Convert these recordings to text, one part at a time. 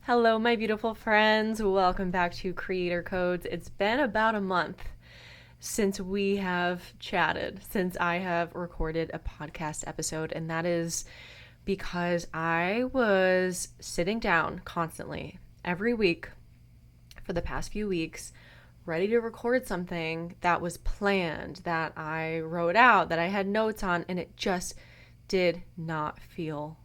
Hello, my beautiful friends. Welcome back to Creator Codes. It's been about a month since we have chatted, since I have recorded a podcast episode, and that is because I was sitting down constantly every week for the past few weeks, ready to record something that was planned, that I wrote out, that I had notes on, and it just did not feel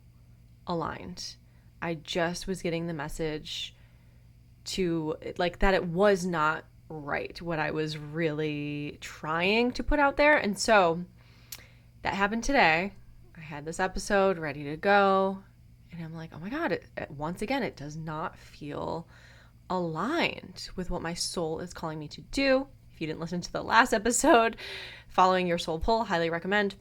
aligned. I just was getting the message to that it was not right what I was really trying to put out there. And so that happened today. I had this episode ready to go, and I'm like, oh my God, once again, it does not feel aligned with what my soul is calling me to do. If you didn't listen to the last episode, Following Your Soul Pull, highly recommend.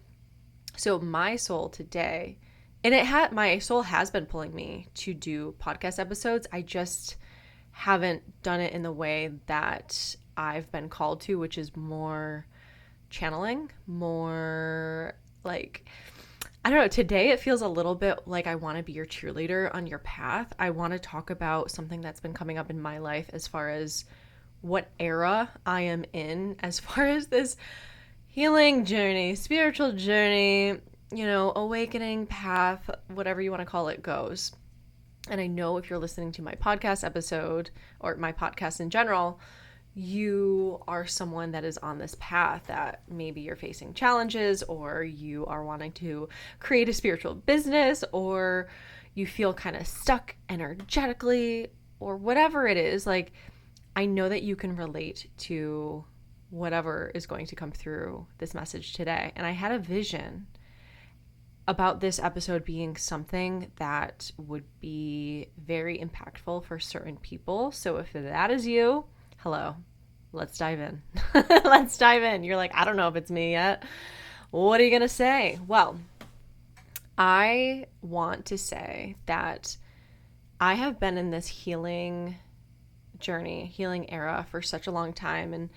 So my soul today, and my soul has been pulling me to do podcast episodes. I just haven't done it in the way that I've been called to, which is more channeling, more like, I don't know, today it feels a little bit like I want to be your cheerleader on your path. I want to talk about something that's been coming up in my life as far as what era I am in, as far as this healing journey, spiritual journey, awakening path, whatever you want to call it, goes. And I know if you're listening to my podcast episode or my podcast in general, you are someone that is on this path, that maybe you're facing challenges, or you are wanting to create a spiritual business, or you feel kind of stuck energetically, or whatever it is. Like, I know that you can relate to whatever is going to come through this message today. And I had a vision about this episode being something that would be very impactful for certain people. So if that is you, hello, let's dive in. Let's dive in. You're like, I don't know if it's me yet. What are you going to say? Well, I want to say that I have been in this healing journey, healing era for such a long time, and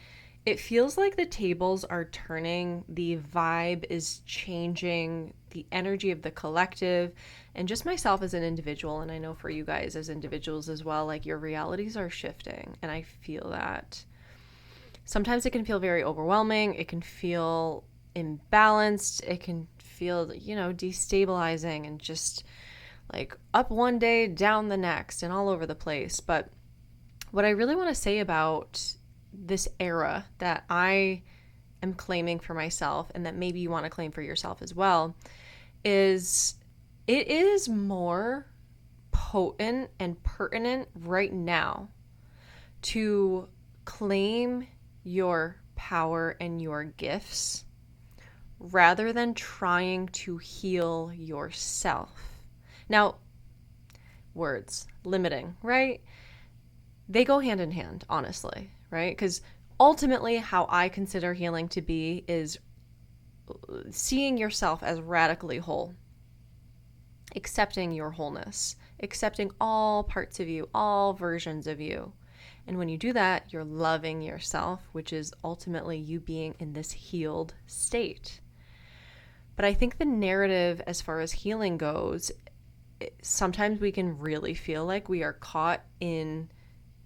it feels like the tables are turning, the vibe is changing, the energy of the collective, and just myself as an individual, and I know for you guys as individuals as well, like your realities are shifting, and I feel that. Sometimes it can feel very overwhelming, it can feel imbalanced, it can feel, destabilizing and just like up one day, down the next, and all over the place. But what I really want to say about this era that I am claiming for myself, and that maybe you want to claim for yourself as well, is it is more potent and pertinent right now to claim your power and your gifts rather than trying to heal yourself. Now, words, limiting, right? They go hand in hand, honestly, right? Because ultimately how I consider healing to be is seeing yourself as radically whole, accepting your wholeness, accepting all parts of you, all versions of you. And when you do that, you're loving yourself, which is ultimately you being in this healed state. But I think the narrative as far as healing goes, sometimes we can really feel like we are caught in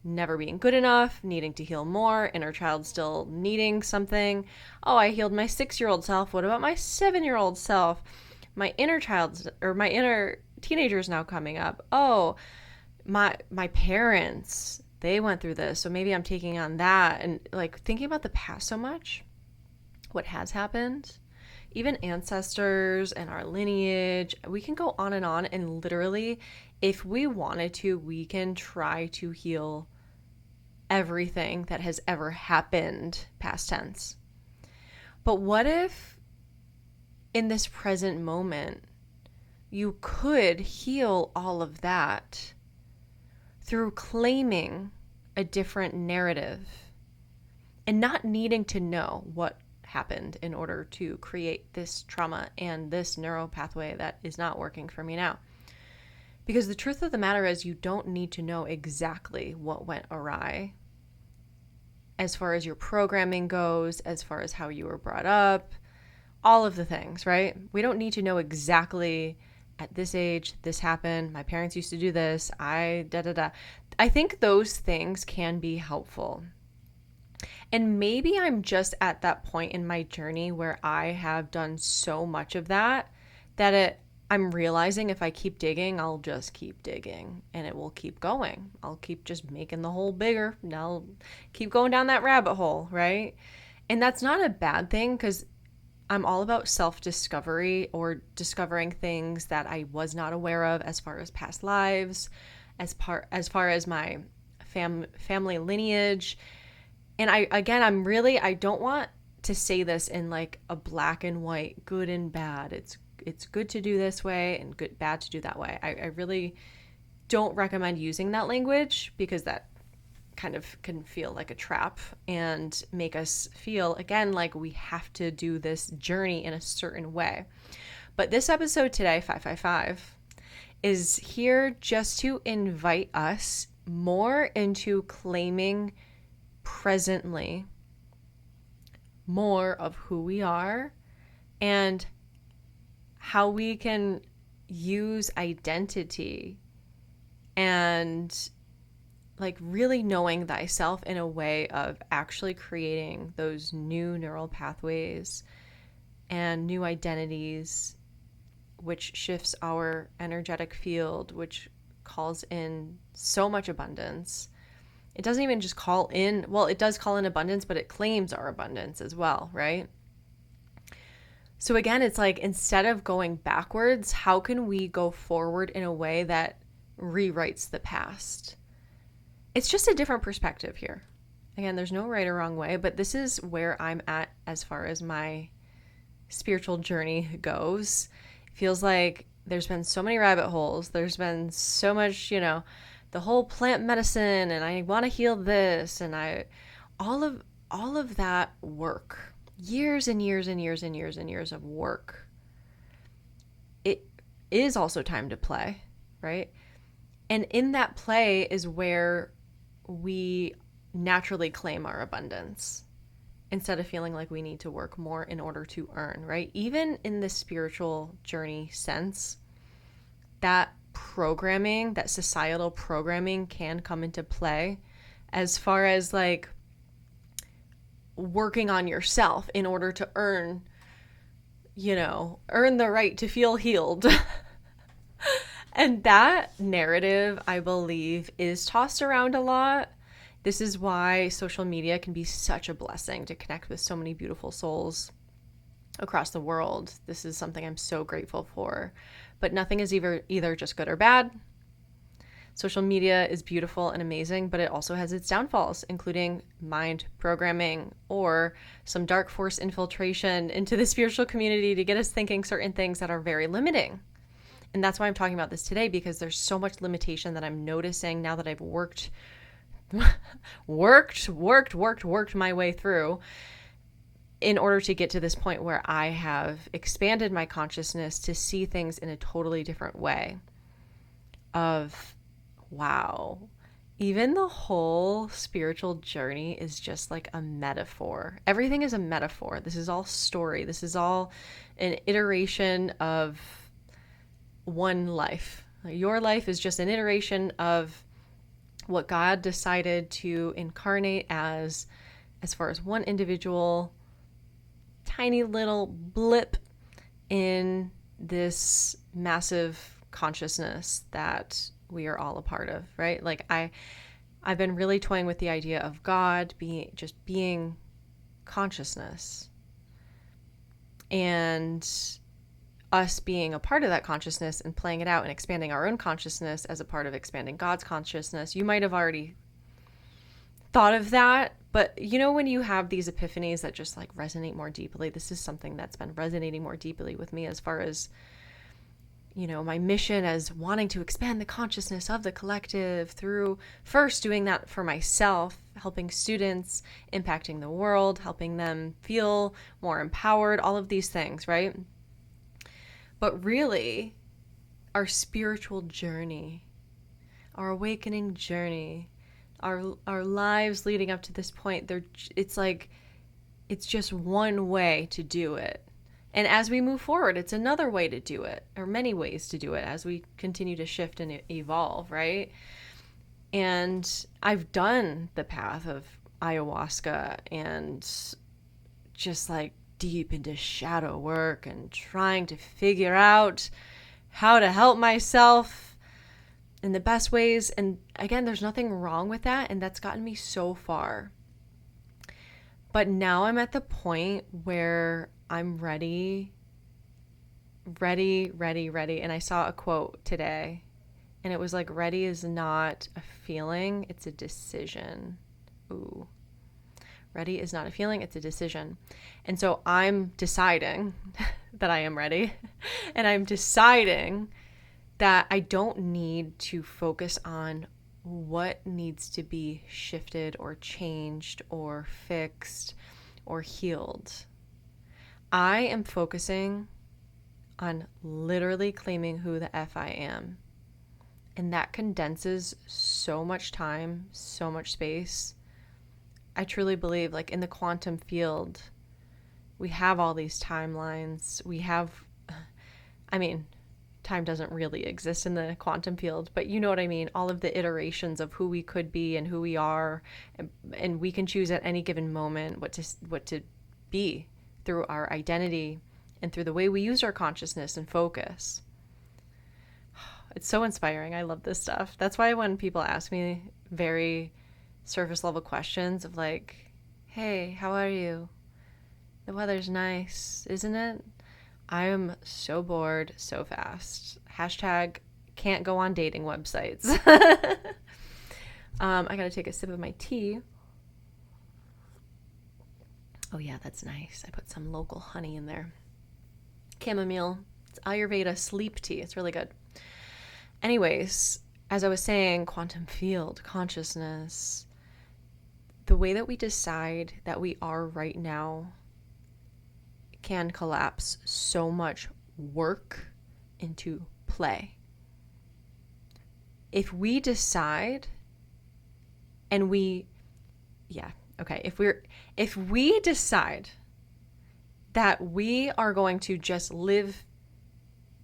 never being good enough, needing to heal more, inner child still needing something. Oh, I healed my 6-year-old self. What about my 7-year-old self? My inner child's, or my inner teenager is now coming up. Oh, my parents, they went through this, so maybe I'm taking on that. And like thinking about the past so much, what has happened, even ancestors and our lineage, we can go on, and literally, if we wanted to, we can try to heal everything that has ever happened, past tense. But what if in this present moment you could heal all of that through claiming a different narrative and not needing to know what happened in order to create this trauma and this neural pathway that is not working for me now? Because the truth of the matter is, you don't need to know exactly what went awry as far as your programming goes, as far as how you were brought up, all of the things, right? We don't need to know exactly at this age, this happened, my parents used to do this, I think those things can be helpful. And maybe I'm just at that point in my journey where I have done so much of that I'm realizing if I keep digging, I'll just keep digging and it will keep going. I'll keep just making the hole bigger. And I'll keep going down that rabbit hole, right? And that's not a bad thing, because I'm all about self-discovery, or discovering things that I was not aware of as far as past lives, as far as my family lineage. And I don't want to say this in like a black and white, good and bad. It's good to do this way and bad to do that way. I really don't recommend using that language, because that kind of can feel like a trap and make us feel, again, like we have to do this journey in a certain way. But this episode today, 555, is here just to invite us more into claiming presently more of who we are, and how we can use identity and like really knowing thyself in a way of actually creating those new neural pathways and new identities, which shifts our energetic field, which calls in so much abundance. It doesn't even just call in, well, it does call in abundance, but it claims our abundance as well, right? So again, it's like, instead of going backwards, how can we go forward in a way that rewrites the past? It's just a different perspective here. Again, there's no right or wrong way, but this is where I'm at as far as my spiritual journey goes. It feels like there's been so many rabbit holes. There's been so much, the whole plant medicine, and I want to heal this, and all of that work, years and years and years and years and years of work. It is also time to play, right? And in that play is where we naturally claim our abundance, instead of feeling like we need to work more in order to earn, right? Even in the spiritual journey sense, that programming, that societal programming, can come into play as far as like working on yourself in order to earn the right to feel healed. And that narrative, I believe, is tossed around a lot. This is why social media can be such a blessing to connect with so many beautiful souls across the world. This is something I'm so grateful for. But nothing is either just good or bad. Social media is beautiful and amazing, but it also has its downfalls, including mind programming or some dark force infiltration into the spiritual community to get us thinking certain things that are very limiting. And that's why I'm talking about this today, because there's so much limitation that I'm noticing now that I've worked my way through in order to get to this point where I have expanded my consciousness to see things in a totally different way. Of, wow, even the whole spiritual journey is just like a metaphor. Everything is a metaphor. This is all story. This is all an iteration of one life. Your life is just an iteration of what God decided to incarnate as far as one individual tiny little blip in this massive consciousness that we are all a part of, right? Like I've been really toying with the idea of God being consciousness, and us being a part of that consciousness and playing it out and expanding our own consciousness as a part of expanding God's consciousness. You might have already thought of that, but when you have these epiphanies that just like resonate more deeply, this is something that's been resonating more deeply with me as far as, my mission as wanting to expand the consciousness of the collective through first doing that for myself, helping students, impacting the world, helping them feel more empowered, all of these things, right? But really, our spiritual journey, our awakening journey, our lives leading up to this point, it's just one way to do it. And as we move forward, it's another way to do it, or many ways to do it as we continue to shift and evolve, right? And I've done the path of ayahuasca and just like deep into shadow work and trying to figure out how to help myself in the best ways. And again, there's nothing wrong with that. And that's gotten me so far. But now I'm at the point where I'm ready. And I saw a quote today, and it was like, ready is not a feeling, it's a decision. Ooh. Ready is not a feeling, it's a decision. And so I'm deciding that I am ready. And I'm deciding that I don't need to focus on what needs to be shifted or changed or fixed or healed. I am focusing on literally claiming who the F I am. And that condenses so much time, so much space. I truly believe, like in the quantum field, we have all these timelines. Time doesn't really exist in the quantum field, but you know what I mean? All of the iterations of who we could be and who we are. And we can choose at any given moment what to be through our identity and through the way we use our consciousness and focus. It's so inspiring. I love this stuff. That's why when people ask me very surface level questions of like, hey, how are you? The weather's nice, isn't it? I am so bored so fast. Hashtag can't go on dating websites. I gotta take a sip of my tea. Oh yeah, that's nice. I put some local honey in there. Chamomile. It's Ayurveda sleep tea. It's really good. Anyways, as I was saying, quantum field, consciousness, the way that we decide that we are right now can collapse so much work into play. If we decide if we decide that we are going to just live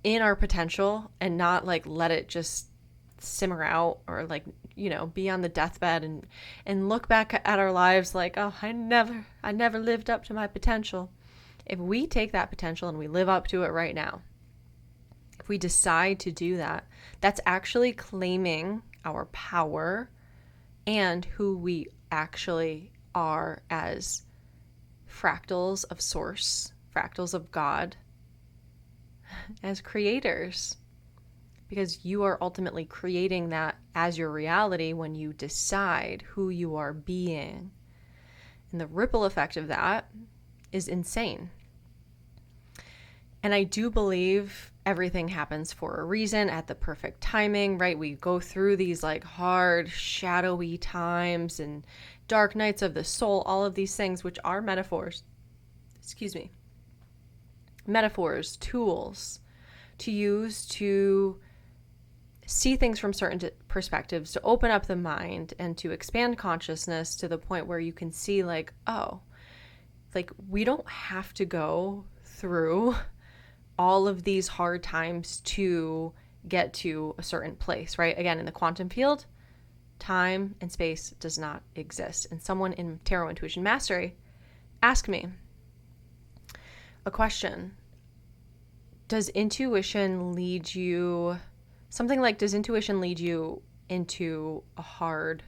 in our potential and not like let it just simmer out or like, be on the deathbed and look back at our lives like, oh, I never lived up to my potential. If we take that potential and we live up to it right now, if we decide to do that, that's actually claiming our power and who we actually are as fractals of source, fractals of God, as creators. Because you are ultimately creating that as your reality when you decide who you are being. And the ripple effect of that is insane. And I do believe everything happens for a reason at the perfect timing, right? We go through these like hard, shadowy times and dark nights of the soul, all of these things, which are metaphors, tools to use to see things from certain perspectives, to open up the mind and to expand consciousness to the point where you can see like, oh, like we don't have to go through all of these hard times to get to a certain place, right? Again, in the quantum field, time and space does not exist. And someone in Tarot Intuition Mastery asked me a question. Does intuition lead you into a hard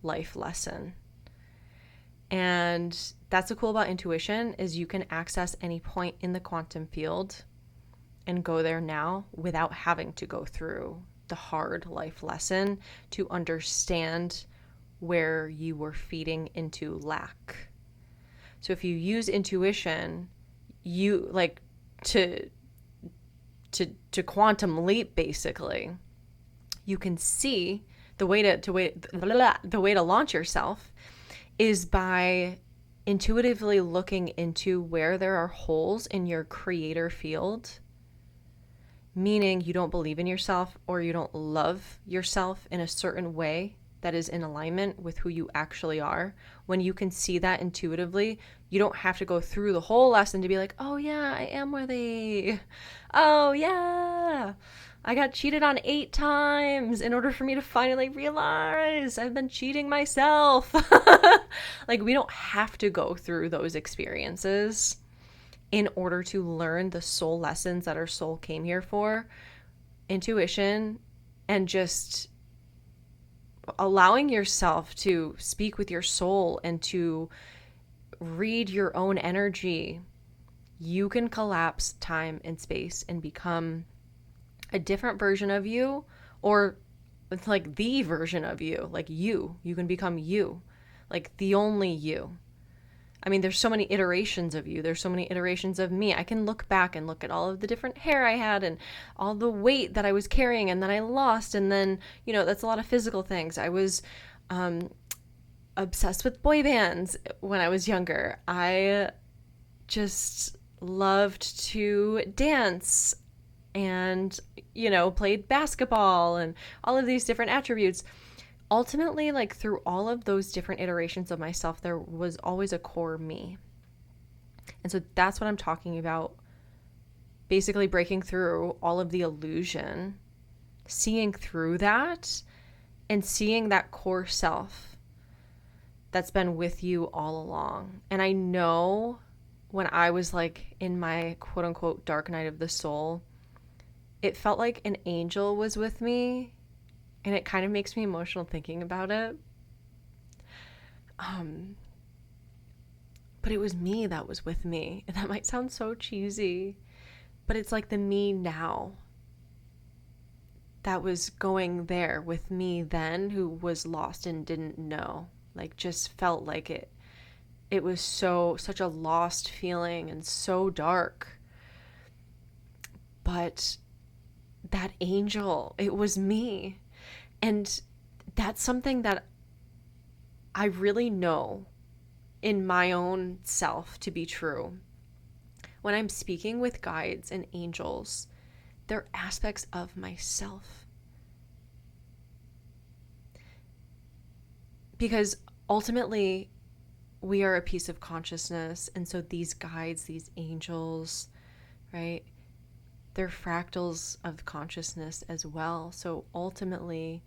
life lesson? And that's the cool about intuition is you can access any point in the quantum field and go there now without having to go through the hard life lesson to understand where you were feeding into lack. So if you use intuition, you like to quantum leap, basically, you can see the way to launch yourself is by intuitively looking into where there are holes in your creator field, meaning you don't believe in yourself or you don't love yourself in a certain way that is in alignment with who you actually are, when you can see that intuitively, you don't have to go through the whole lesson to be like, oh yeah, I am worthy. Oh yeah, I got cheated on 8 times in order for me to finally realize I've been cheating myself. Like, we don't have to go through those experiences in order to learn the soul lessons that our soul came here for. Intuition and just allowing yourself to speak with your soul and to read your own energy, you can collapse time and space and become a different version of you, or it's like the version of you, like you can become you, like the only you. I mean, there's so many iterations of you. There's so many iterations of me. I can look back and look at all of the different hair I had and all the weight that I was carrying and that I lost. And then, that's a lot of physical things. I was obsessed with boy bands when I was younger. I just loved to dance and, played basketball and all of these different attributes. Ultimately, like, through all of those different iterations of myself, there was always a core me. And so that's what I'm talking about. Basically breaking through all of the illusion, seeing through that, and seeing that core self that's been with you all along. And I know when I was like in my quote unquote dark night of the soul, it felt like an angel was with me. And it kind of makes me emotional thinking about it. But it was me that was with me. And that might sound so cheesy, but it's like the me now that was going there with me then, who was lost and didn't know. Like, just felt like it was such a lost feeling and so dark. But that angel, it was me. And that's something that I really know in my own self to be true. When I'm speaking with guides and angels, they're aspects of myself. Because ultimately, we are a piece of consciousness. And so these guides, these angels, right? They're fractals of consciousness as well. So ultimately,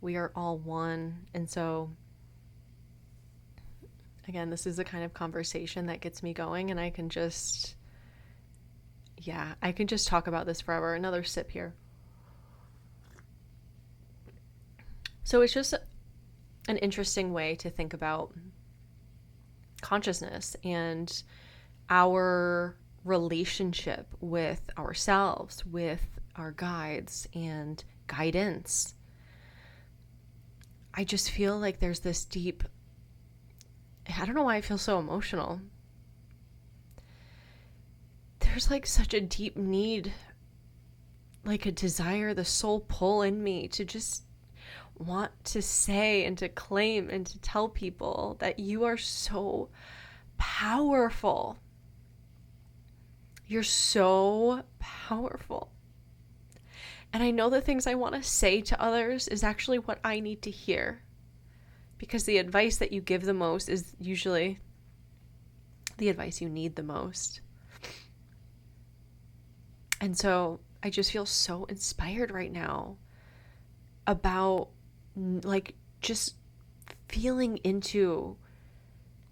we are all one. And so, again, this is the kind of conversation that gets me going, and I can just talk about this forever. Another sip here. So it's just an interesting way to think about consciousness and our relationship with ourselves, with our guides and guidance. I just feel like there's this deep, I don't know why I feel so emotional. There's like such a deep need, like a desire, the soul pull in me to just want to say and to claim and to tell people that you are so powerful. You're so powerful. And I know the things I want to say to others is actually what I need to hear. Because the advice that you give the most is usually the advice you need the most. And so I just feel so inspired right now about like just feeling into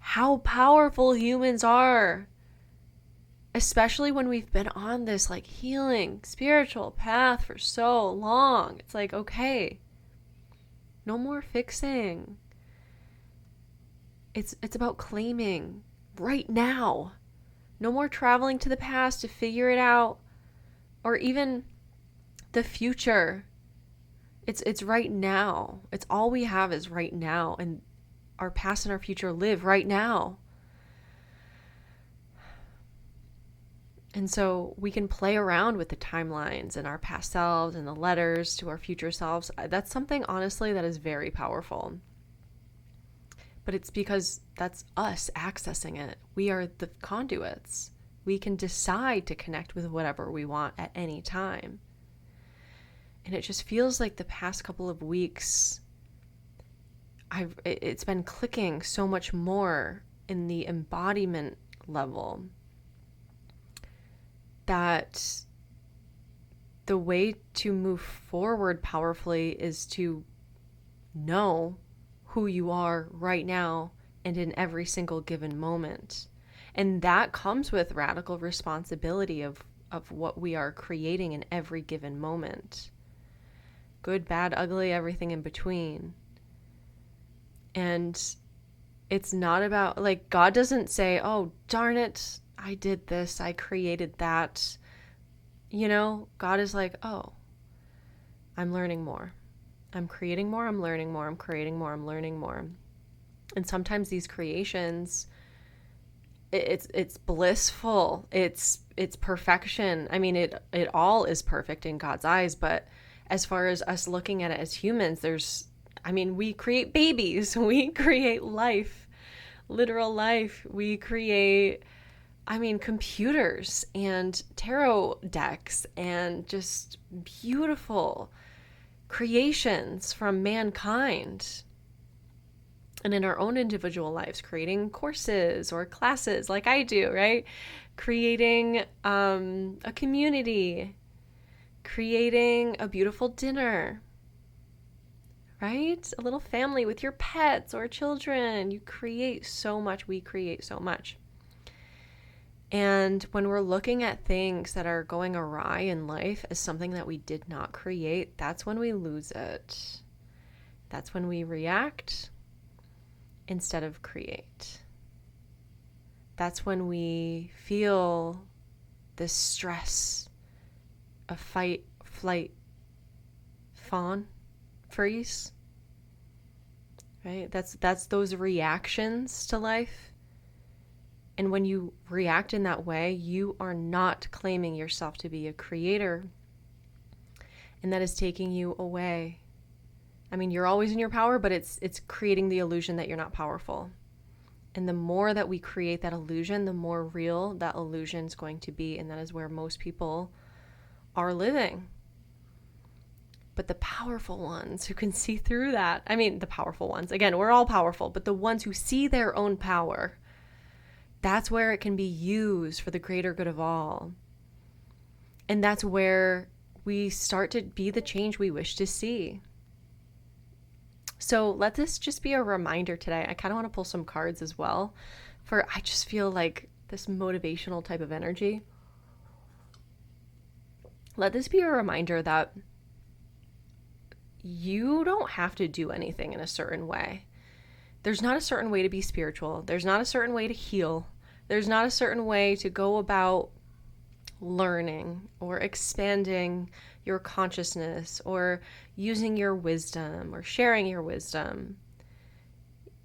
how powerful humans are. Especially when we've been on this like healing spiritual path for so long. It's like, okay, no more fixing. It's about claiming right now. No more traveling to the past to figure it out, or even the future. It's right now. It's all we have is right now, and our past and our future live right now. And so we can play around with the timelines and our past selves and the letters to our future selves. That's something, honestly, that is very powerful. But it's because that's us accessing it. We are the conduits. We can decide to connect with whatever we want at any time. And it just feels like the past couple of weeks, it's been clicking so much more in the embodiment level that the way to move forward powerfully is to know who you are right now and in every single given moment. And that comes with radical responsibility of what we are creating in every given moment. Good, bad, ugly, everything in between. And it's not about, like, God doesn't say, oh, darn it, I did this, I created that. You know, God is like, oh, I'm learning more. I'm creating more, I'm learning more, I'm creating more, I'm learning more. And sometimes these creations, it's blissful. It's perfection. I mean, it all is perfect in God's eyes, but as far as us looking at it as humans, we create babies, we create life, literal life. We create, computers and tarot decks and just beautiful creations from mankind. And in our own individual lives, creating courses or classes like I do, right? Creating a community, creating a beautiful dinner, right? A little family with your pets or children. You create so much. We create so much. And when we're looking at things that are going awry in life as something that we did not create, that's when we lose it. That's when we react instead of create. That's when we feel this stress of fight, flight, fawn, freeze, right? That's those reactions to life. And when you react in that way, you are not claiming yourself to be a creator. And that is taking you away. I mean, you're always in your power, but it's creating the illusion that you're not powerful. And the more that we create that illusion, the more real that illusion is going to be. And that is where most people are living. But the powerful ones who can see through that, the powerful ones, again, we're all powerful, but the ones who see their own power, that's where it can be used for the greater good of all. And that's where we start to be the change we wish to see. So let this just be a reminder today. I kind of want to pull some cards as well, I just feel like this motivational type of energy. Let this be a reminder that you don't have to do anything in a certain way. There's not a certain way to be spiritual. There's not a certain way to heal. There's not a certain way to go about learning or expanding your consciousness or using your wisdom or sharing your wisdom.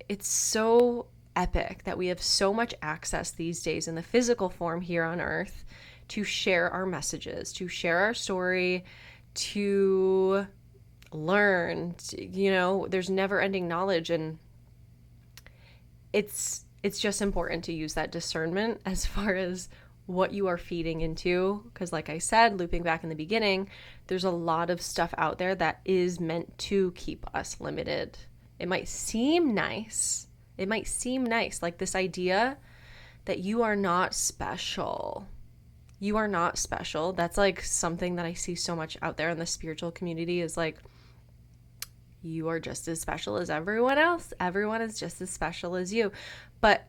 It's so epic that we have so much access these days in the physical form here on earth to share our messages, to share our story, to learn. There's never ending knowledge, and it's just important to use that discernment as far as what you are feeding into. Because like I said, looping back in the beginning, there's a lot of stuff out there that is meant to keep us limited. It might seem nice. Like this idea that you are not special. You are not special. That's like something that I see so much out there in the spiritual community is like, you are just as special as everyone else. Everyone is just as special as you. But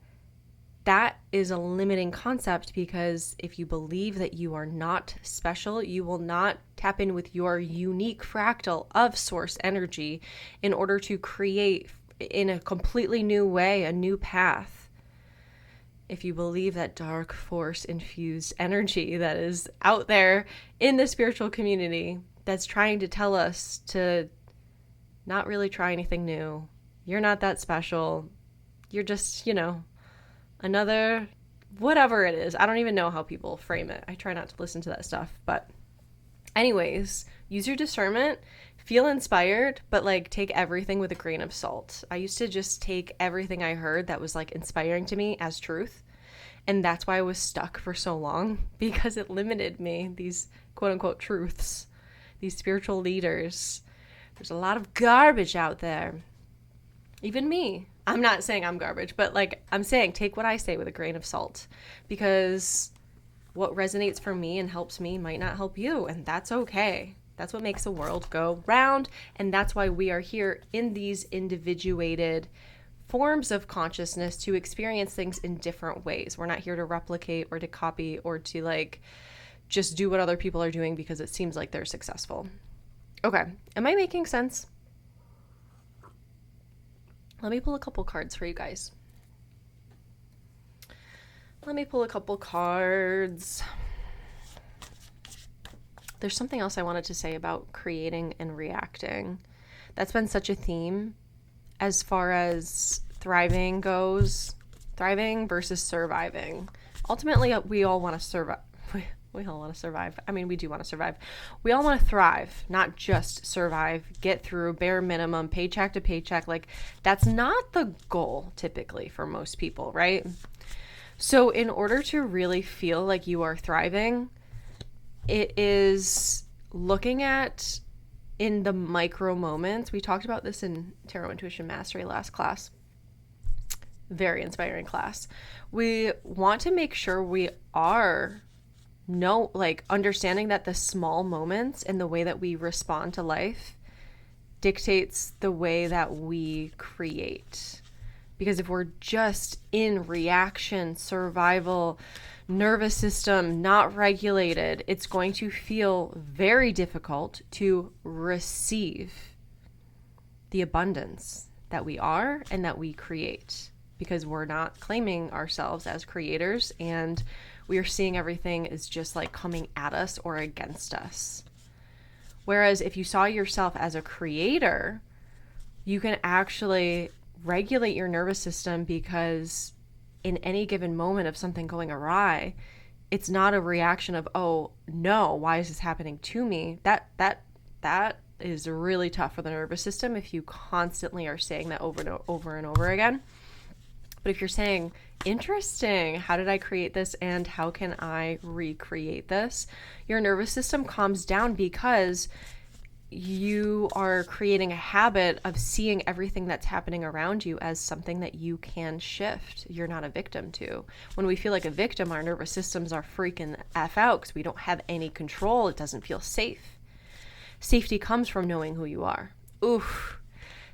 that is a limiting concept, because if you believe that you are not special, you will not tap in with your unique fractal of source energy in order to create in a completely new way, a new path. If you believe that dark force infused energy that is out there in the spiritual community that's trying to tell us to not really try anything new, you're not that special, you're just, another, whatever it is. I don't even know how people frame it. I try not to listen to that stuff. But anyways, use your discernment, feel inspired, but take everything with a grain of salt. I used to just take everything I heard that was inspiring to me as truth. And that's why I was stuck for so long, because it limited me, these quote unquote truths, these spiritual leaders. There's a lot of garbage out there. Even me. I'm not saying I'm garbage, but like I'm saying take what I say with a grain of salt, because what resonates for me and helps me might not help you, and that's okay. That's what makes the world go round, and that's why we are here in these individuated forms of consciousness to experience things in different ways. We're not here to replicate or to copy or to like just do what other people are doing because it seems like they're successful. Okay, am I making sense? Let me pull a couple cards for you guys. Let me pull a couple cards. There's something else I wanted to say about creating and reacting. That's been such a theme as far as thriving goes. Thriving versus surviving. Ultimately, we all want to survive. We all want to survive. I mean, we do want to survive. We all want to thrive, not just survive, get through bare minimum, paycheck to paycheck. Like, that's not the goal typically for most people, right? So in order to really feel like you are thriving, it is looking at in the micro moments. We talked about this in Tarot Intuition Mastery last class. Very inspiring class. We want to make sure we are understanding that the small moments and the way that we respond to life dictates the way that we create. Because if we're just in reaction, survival, nervous system, not regulated, it's going to feel very difficult to receive the abundance that we are and that we create, because we're not claiming ourselves as creators, and we are seeing everything as just like coming at us or against us. Whereas if you saw yourself as a creator, you can actually regulate your nervous system, because in any given moment of something going awry, it's not a reaction of, oh no, why is this happening to me? That is really tough for the nervous system if you constantly are saying that over and over again. But if you're saying, interesting, how did I create this and how can I recreate this? Your nervous system calms down, because you are creating a habit of seeing everything that's happening around you as something that you can shift. You're not a victim to. When we feel like a victim, our nervous systems are freaking F out because we don't have any control. It doesn't feel safe. Safety comes from knowing who you are. Oof.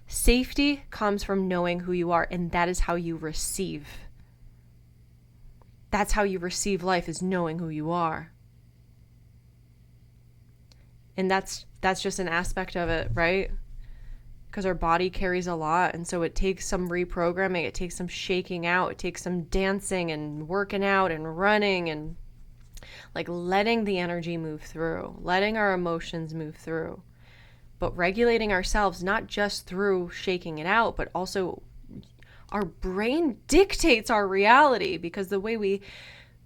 Safety comes from knowing who you are, and that is how you receive. That's how you receive life, is knowing who you are. And that's just an aspect of it, right? Because our body carries a lot, and so it takes some reprogramming, it takes some shaking out, it takes some dancing and working out and running and like letting the energy move through, letting our emotions move through. But regulating ourselves, not just through shaking it out, but also our brain dictates our reality, because the way we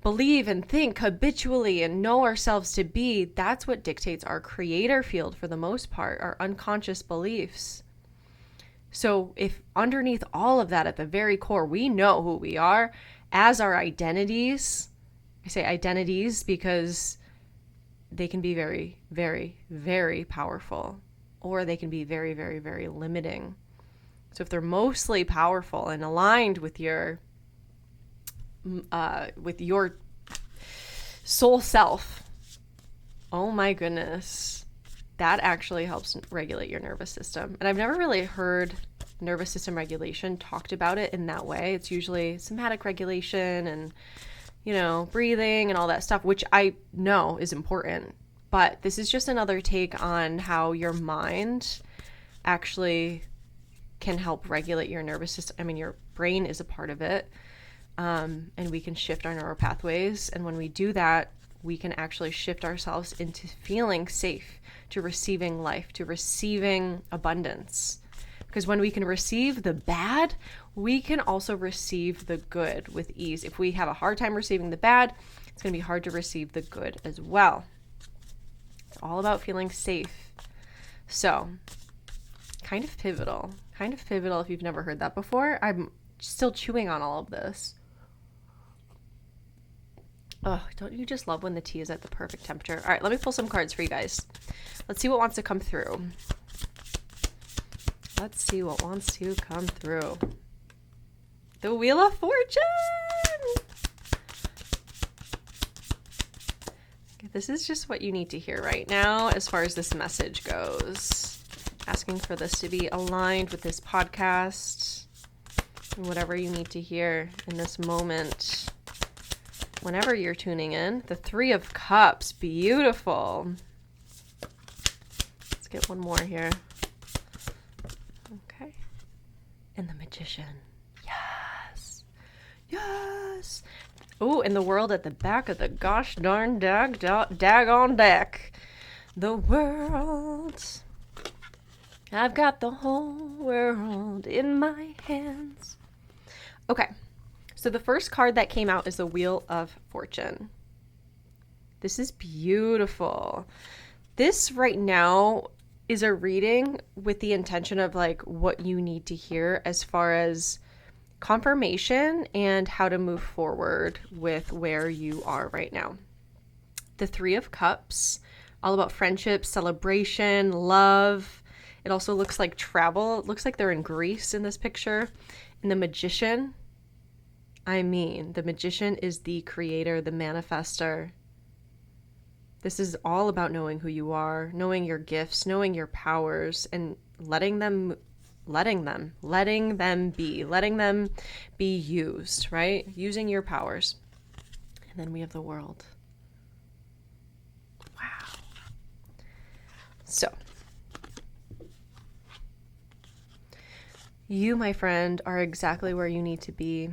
believe and think habitually and know ourselves to be, that's what dictates our creator field for the most part, our unconscious beliefs. So if underneath all of that, at the very core, we know who we are as our identities. I say identities because they can be very, very, very powerful, or they can be very, very, very limiting. So if they're mostly powerful and aligned with your soul self, oh my goodness, that actually helps regulate your nervous system. And I've never really heard nervous system regulation talked about it in that way. It's usually somatic regulation and, breathing and all that stuff, which I know is important. But this is just another take on how your mind actually can help regulate your nervous system. I mean, your brain is a part of it. And we can shift our neural pathways. And when we do that, we can actually shift ourselves into feeling safe, to receiving life, to receiving abundance. Because when we can receive the bad, we can also receive the good with ease. If we have a hard time receiving the bad, it's going to be hard to receive the good as well. It's all about feeling safe. So, kind of pivotal if you've never heard that before. I'm still chewing on all of this. Oh, don't you just love when the tea is at the perfect temperature? All right, let me pull some cards for you guys. Let's see what wants to come through. Let's see what wants to come through. The Wheel of Fortune! This is just what you need to hear right now as far as this message goes. Asking for this to be aligned with this podcast. Whatever you need to hear in this moment. Whenever you're tuning in. The Three of Cups. Beautiful. Let's get one more here. Okay. And the Magician. Yes. Yes. Oh, and the World at the back of the gosh darn daggone deck. The World. I've got the whole world in my hands. Okay. So the first card that came out is the Wheel of Fortune. This is beautiful. This right now is a reading with the intention of like what you need to hear as far as confirmation and how to move forward with where you are right now. The Three of Cups, all about friendship, celebration, love. It also looks like travel. It looks like they're in Greece in this picture. And the Magician, the Magician is the creator, the manifester. This is all about knowing who you are, knowing your gifts, knowing your powers, and letting them be used, right? Using your powers. And then we have the World. Wow. So, you, my friend, are exactly where you need to be.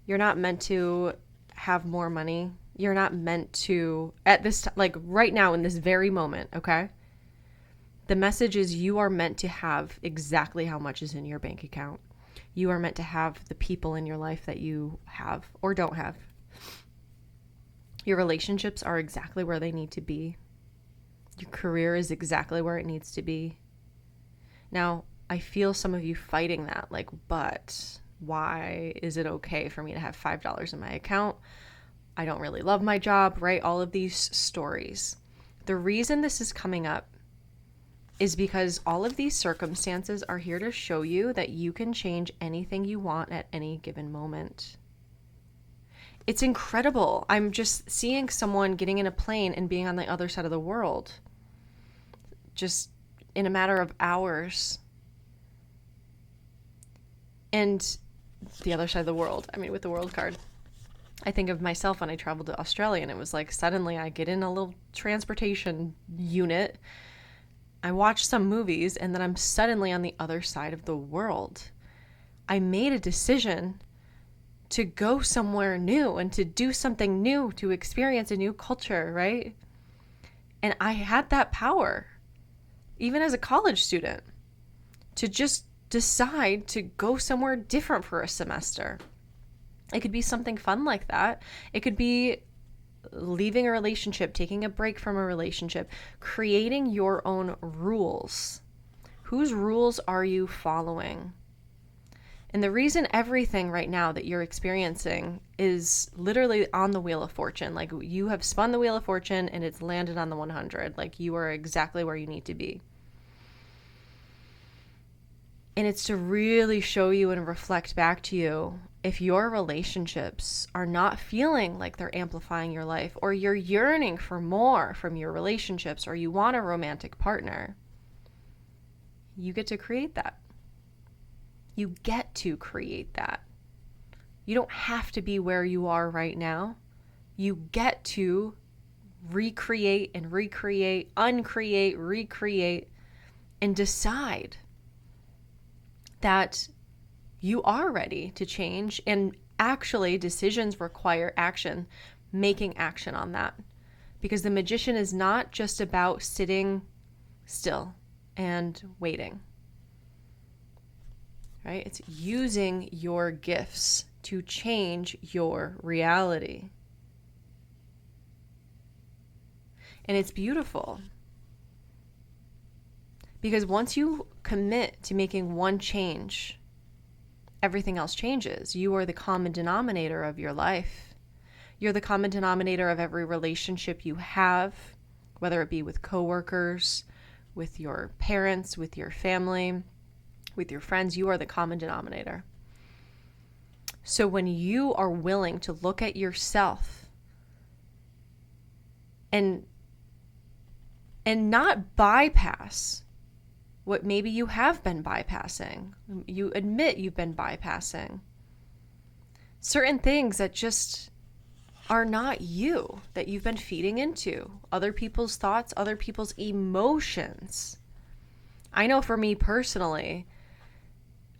You're not meant to have more money. You're not meant to, at this, like right now in this very moment, okay? The message is you are meant to have exactly how much is in your bank account. You are meant to have the people in your life that you have or don't have. Your relationships are exactly where they need to be. Your career is exactly where it needs to be. Now, I feel some of you fighting that, like, but why is it okay for me to have $5 in my account? I don't really love my job, right? All of these stories. The reason this is coming up is because all of these circumstances are here to show you that you can change anything you want at any given moment. It's incredible. I'm just seeing someone getting in a plane and being on the other side of the world. Just in a matter of hours. And the other side of the world, with the World card. I think of myself when I traveled to Australia, and it was like suddenly I get in a little transportation unit. I watch some movies, and then I'm suddenly on the other side of the world. I made a decision to go somewhere new and to do something new, to experience a new culture, right? And I had that power, even as a college student, to just decide to go somewhere different for a semester. It could be something fun like that. It could be leaving a relationship, taking a break from a relationship, creating your own rules. Whose rules are you following? And the reason everything right now that you're experiencing is literally on the Wheel of Fortune, like you have spun the Wheel of Fortune and it's landed on the 100, like you are exactly where you need to be. And it's to really show you and reflect back to you if your relationships are not feeling like they're amplifying your life, or you're yearning for more from your relationships, or you want a romantic partner, you get to create that. You get to create that. You don't have to be where you are right now. You get to recreate and recreate, uncreate, recreate, and decide that you are ready to change. And actually, decisions require action, making action on that. Because the Magician is not just about sitting still and waiting. Right? It's using your gifts to change your reality. And it's beautiful. Because once you commit to making one change, everything else changes. You are the common denominator of your life. You're the common denominator of every relationship you have, whether it be with coworkers, with your parents, with your family, with your friends. You are the common denominator. So when you are willing to look at yourself and not bypass what maybe you have been bypassing, you admit you've been bypassing certain things that just are not you, that you've been feeding into other people's thoughts, other people's emotions. I know for me personally,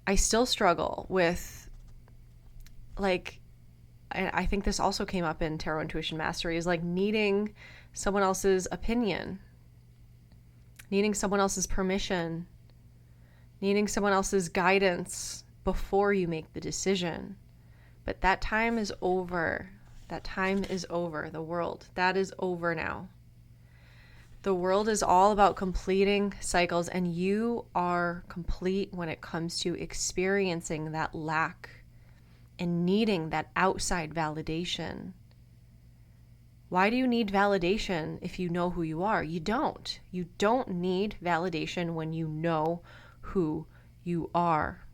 I still struggle with, like, I think this also came up in Tarot Intuition Mastery, is like needing someone else's opinion, needing someone else's permission, needing someone else's guidance before you make the decision. But that time is over. That time is over. The world, that is over now. The world is all about completing cycles, and you are complete when it comes to experiencing that lack and needing that outside validation. Why do you need validation if you know who you are? You don't. You don't need validation when you know who you are.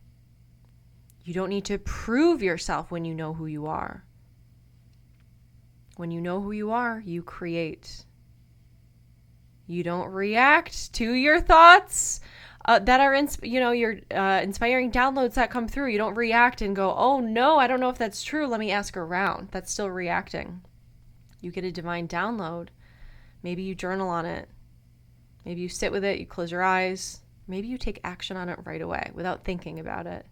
You don't need to prove yourself when you know who you are. When you know who you are, you create. You don't react to your thoughts that are, your inspiring downloads that come through. You don't react and go, oh no, I don't know if that's true. Let me ask around. That's still reacting. You get a divine download. Maybe you journal on it. Maybe you sit with it. You close your eyes. Maybe you take action on it right away without thinking about it.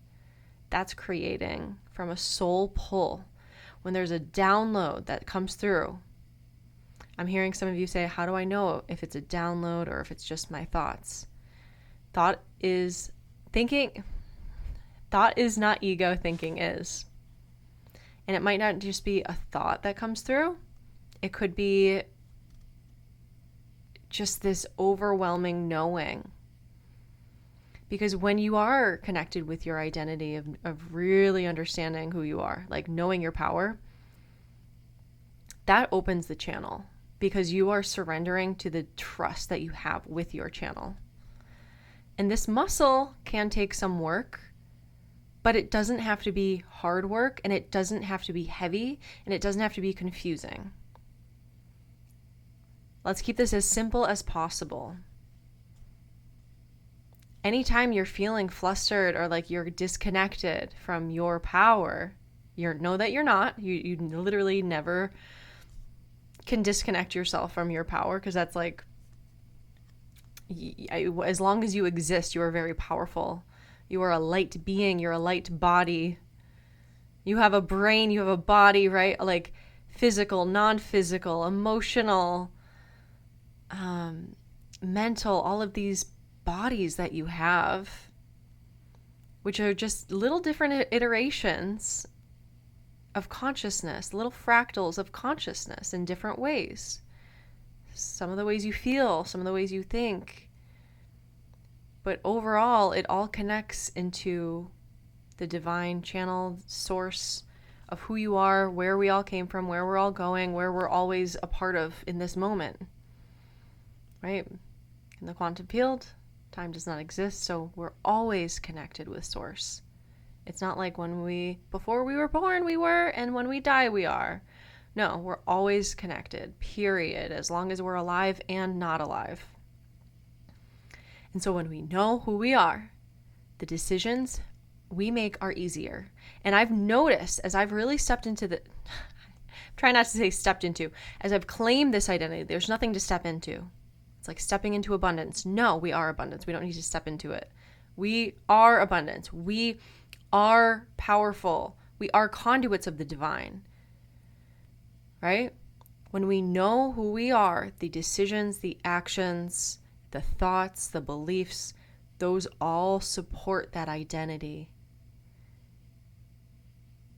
That's creating from a soul pull. When there's a download that comes through, I'm hearing some of you say, how do I know if it's a download or if it's just my thoughts? Thought is thinking. Thought is not ego, thinking is. And it might not just be a thought that comes through. It could be just this overwhelming knowing. Because when you are connected with your identity of really understanding who you are, like knowing your power, that opens the channel because you are surrendering to the trust that you have with your channel. And this muscle can take some work, but it doesn't have to be hard work, and it doesn't have to be heavy, and it doesn't have to be confusing. Let's keep this as simple as possible. Anytime you're feeling flustered or like you're disconnected from your power, know that you're not. You literally never can disconnect yourself from your power, because that's like, as long as you exist, you are very powerful. You are a light being. You're a light body. You have a brain. You have a body, right? Like physical, non-physical, emotional, mental, all of these bodies that you have, which are just little different iterations of consciousness, little fractals of consciousness in different ways. Some of the ways you feel, some of the ways you think. But overall, it all connects into the divine channel source of who you are, where we all came from, where we're all going, where we're always a part of in this moment. Right? In the quantum field, time does not exist, so we're always connected with source. It's not like before we were born, we were, and when we die, we are. No, we're always connected, period, as long as we're alive and not alive. And so when we know who we are, the decisions we make are easier. And I've noticed as I've really stepped into try not to say stepped into, as I've claimed this identity, there's nothing to step into. It's like stepping into abundance. No, we are abundance. We don't need to step into it. We are abundance. We are powerful. We are conduits of the divine. Right? When we know who we are, the decisions, the actions, the thoughts, the beliefs, those all support that identity.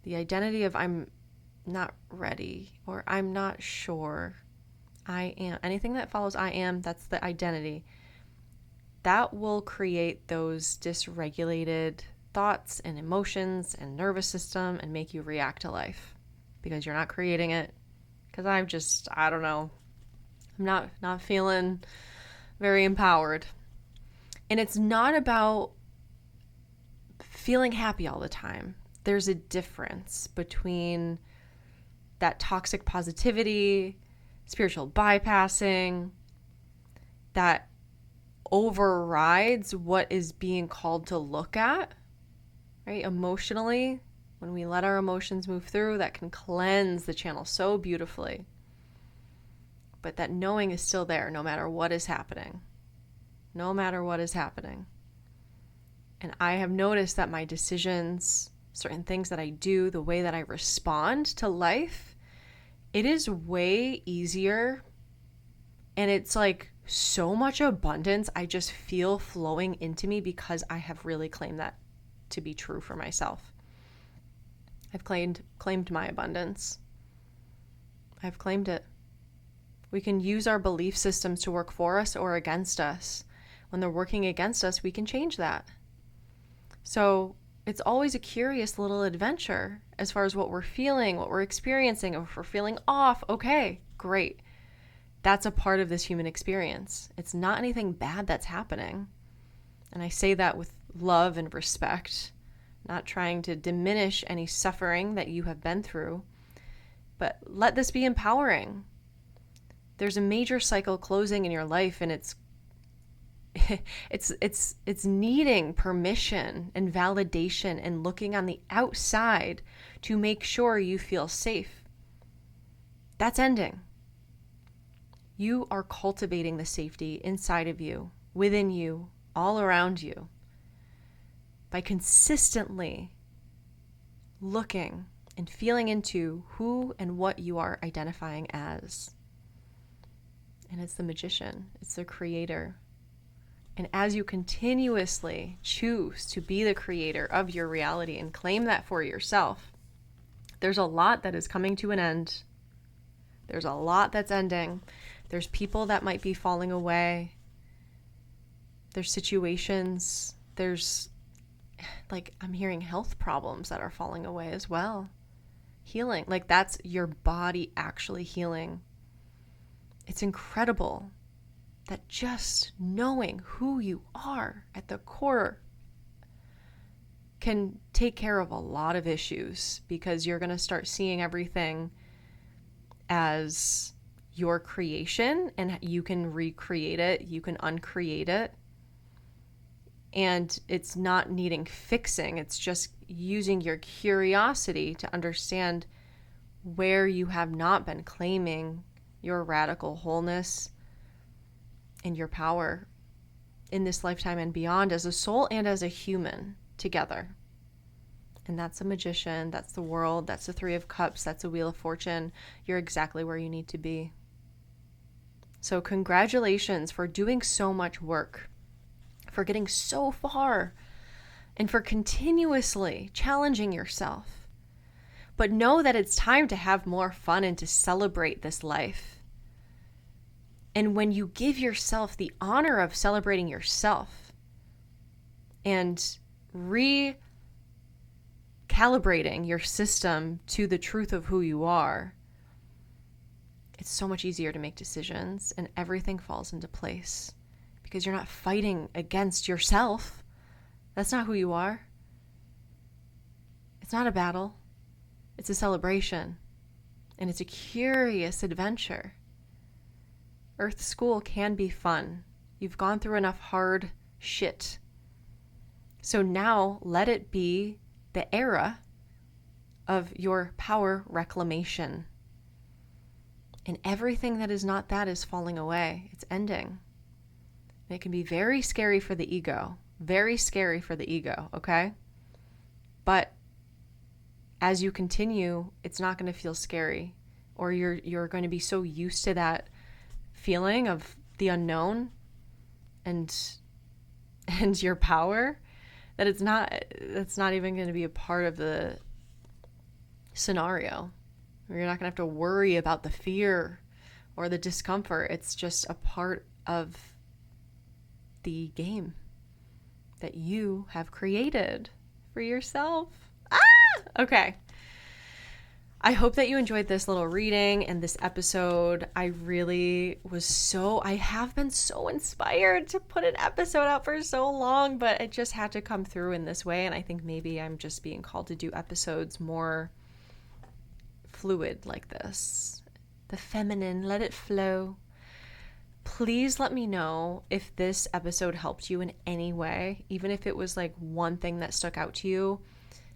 The identity of I'm not ready, or I'm not sure. I am. Anything that follows I am, that's the identity. That will create those dysregulated thoughts and emotions and nervous system and make you react to life because you're not creating it. Because I don't know. I'm not feeling very empowered. And it's not about feeling happy all the time. There's a difference between that toxic positivity, spiritual bypassing, that overrides what is being called to look at, right? Emotionally, when we let our emotions move through, that can cleanse the channel so beautifully. But that knowing is still there no matter what is happening. No matter what is happening. And I have noticed that my decisions, certain things that I do, the way that I respond to life, it is way easier. And it's like so much abundance I just feel flowing into me because I have really claimed that to be true for myself. I've claimed my abundance. I've claimed it. We can use our belief systems to work for us or against us. When they're working against us, we can change that. So it's always a curious little adventure as far as what we're feeling, what we're experiencing. If we're feeling off, okay, great. That's a part of this human experience. It's not anything bad that's happening. And I say that with love and respect, not trying to diminish any suffering that you have been through, but let this be empowering. There's a major cycle closing in your life, and it's needing permission and validation and looking on the outside to make sure you feel safe. That's ending. You are cultivating the safety inside of you, within you, all around you, by consistently looking and feeling into who and what you are identifying as. And it's the magician, it's the creator. And as you continuously choose to be the creator of your reality and claim that for yourself, there's a lot that is coming to an end. There's a lot that's ending. There's people that might be falling away. There's situations. There's, like, I'm hearing health problems that are falling away as well. Healing. Like, that's your body actually healing. It's incredible that just knowing who you are at the core can take care of a lot of issues, because you're going to start seeing everything as your creation, and you can recreate it, you can uncreate it. And it's not needing fixing. It's just using your curiosity to understand where you have not been claiming your radical wholeness and your power in this lifetime and beyond, as a soul and as a human together. And that's a magician, that's the world, that's the Three of Cups, that's a Wheel of Fortune. You're exactly where you need to be. So congratulations for doing so much work, for getting so far, and for continuously challenging yourself. But know that it's time to have more fun and to celebrate this life. And when you give yourself the honor of celebrating yourself and recalibrating your system to the truth of who you are, it's so much easier to make decisions, and everything falls into place because you're not fighting against yourself. That's not who you are. It's not a battle. It's a celebration, and it's a curious adventure. Earth School can be fun. You've gone through enough hard shit. So now let it be the era of your power reclamation. And everything that is not that is falling away. It's ending. And it can be very scary for the ego. Very scary for the ego, okay? But as you continue, it's not going to feel scary. Or you're going to be so used to that feeling of the unknown and your power that it's not even going to be a part of the scenario. You're not going to have to worry about the fear or the discomfort. It's just a part of the game that you have created for yourself. Okay. I hope that you enjoyed this little reading and this episode. I have been so inspired to put an episode out for so long, but it just had to come through in this way. And I think maybe I'm just being called to do episodes more fluid like this. The feminine, let it flow. Please let me know if this episode helped you in any way, even if it was like one thing that stuck out to you.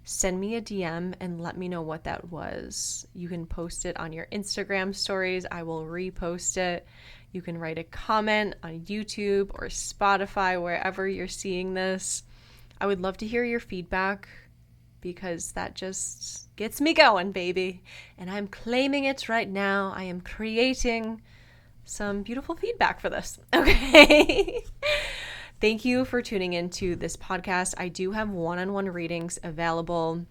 Send me a DM and let me know what that was. You can post it on your Instagram stories. I will repost it. You can write a comment on YouTube or Spotify, wherever you're seeing this. I would love to hear your feedback because that just gets me going, baby. And I'm claiming it right now. I am creating some beautiful feedback for this. Okay. Thank you for tuning into this podcast. I do have one-on-one readings available,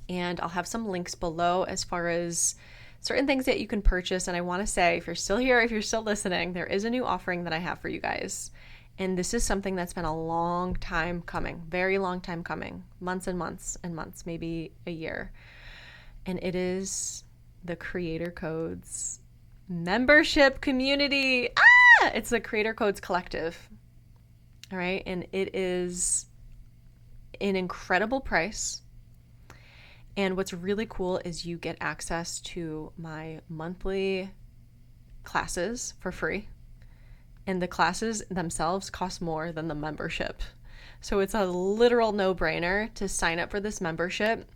and I'll have some links below as far as certain things that you can purchase. And I want to say, if you're still here, if you're still listening, there is a new offering that I have for you guys. And this is something that's been a long time coming, very long time coming, months and months and months, maybe a year. And it is the Creator Codes membership community. It's the Creator Codes Collective. All right. And it is an incredible price. And what's really cool is you get access to my monthly classes for free. And the classes themselves cost more than the membership. So it's a literal no-brainer to sign up for this membership.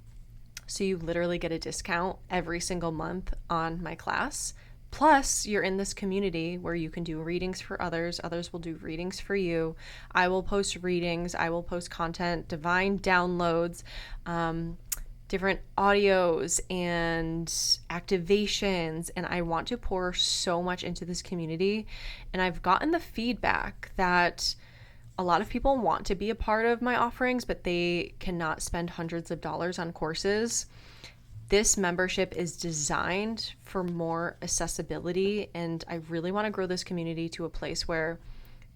So you literally get a discount every single month on my class. Plus, you're in this community where you can do readings for others. Others will do readings for you. I will post readings. I will post content, divine downloads, different audios and activations. And I want to pour so much into this community. And I've gotten the feedback that a lot of people want to be a part of my offerings, but they cannot spend hundreds of dollars on courses. This membership is designed for more accessibility, and I really want to grow this community to a place where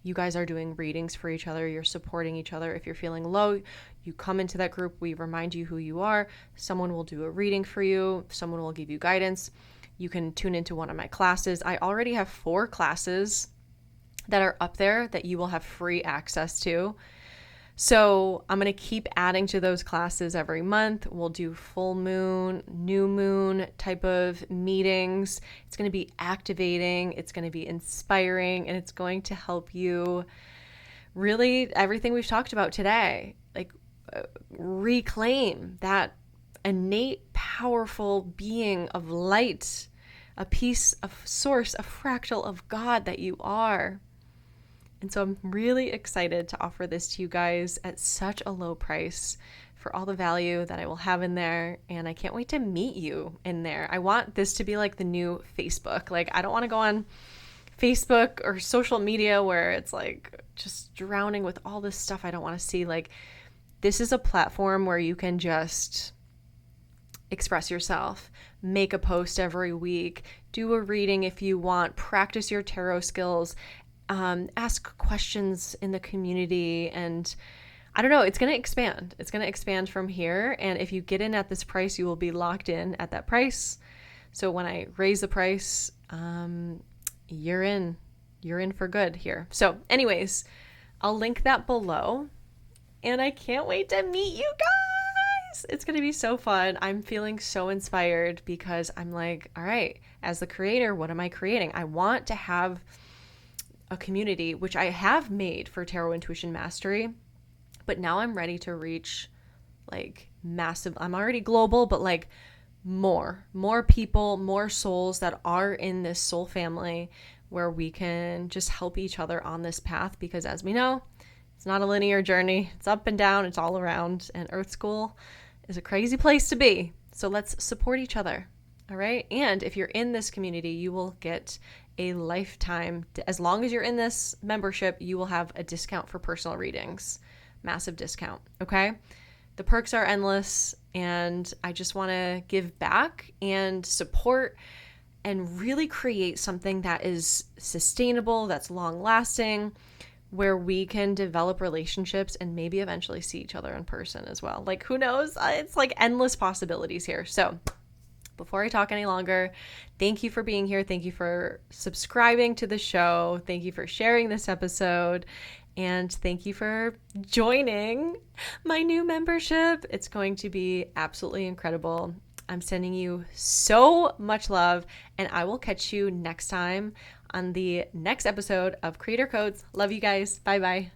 you guys are doing readings for each other, you're supporting each other. If you're feeling low, you come into that group, we remind you who you are, someone will do a reading for you, someone will give you guidance. You can tune into one of my classes. I already have 4 classes that are up there that you will have free access to. So I'm going to keep adding to those classes every month. We'll do full moon, new moon type of meetings. It's going to be activating. It's going to be inspiring, and it's going to help you really everything we've talked about today, like reclaim that innate, powerful being of light, a piece of source, a fractal of God that you are. And so I'm really excited to offer this to you guys at such a low price for all the value that I will have in there. And I can't wait to meet you in there. I want this to be like the new Facebook. Like, I don't want to go on Facebook or social media where it's like just drowning with all this stuff I don't want to see. Like, this is a platform where you can just express yourself, make a post every week, do a reading if you want, practice your tarot skills, ask questions in the community, and I don't know, it's going to expand. It's going to expand from here. And if you get in at this price, you will be locked in at that price. So when I raise the price, you're in for good here. So anyways, I'll link that below, and I can't wait to meet you guys. It's going to be so fun. I'm feeling so inspired because I'm like, all right, as the creator, what am I creating? I want to have a community, which I have made for Tarot Intuition Mastery, but now I'm ready to reach like massive, I'm already global, but like more people, more souls that are in this soul family where we can just help each other on this path. Because as we know, it's not a linear journey. It's up and down. It's all around. And Earth School is a crazy place to be. So let's support each other. All right. And if you're in this community, you will get a lifetime. As long as you're in this membership, you will have a discount for personal readings. Massive discount. Okay. The perks are endless. And I just want to give back and support and really create something that is sustainable, that's long lasting, where we can develop relationships and maybe eventually see each other in person as well. Like, who knows? It's like endless possibilities here. So before I talk any longer, thank you for being here. Thank you for subscribing to the show. Thank you for sharing this episode. And thank you for joining my new membership. It's going to be absolutely incredible. I'm sending you so much love, and I will catch you next time on the next episode of Creator Codes. Love you guys. Bye-bye.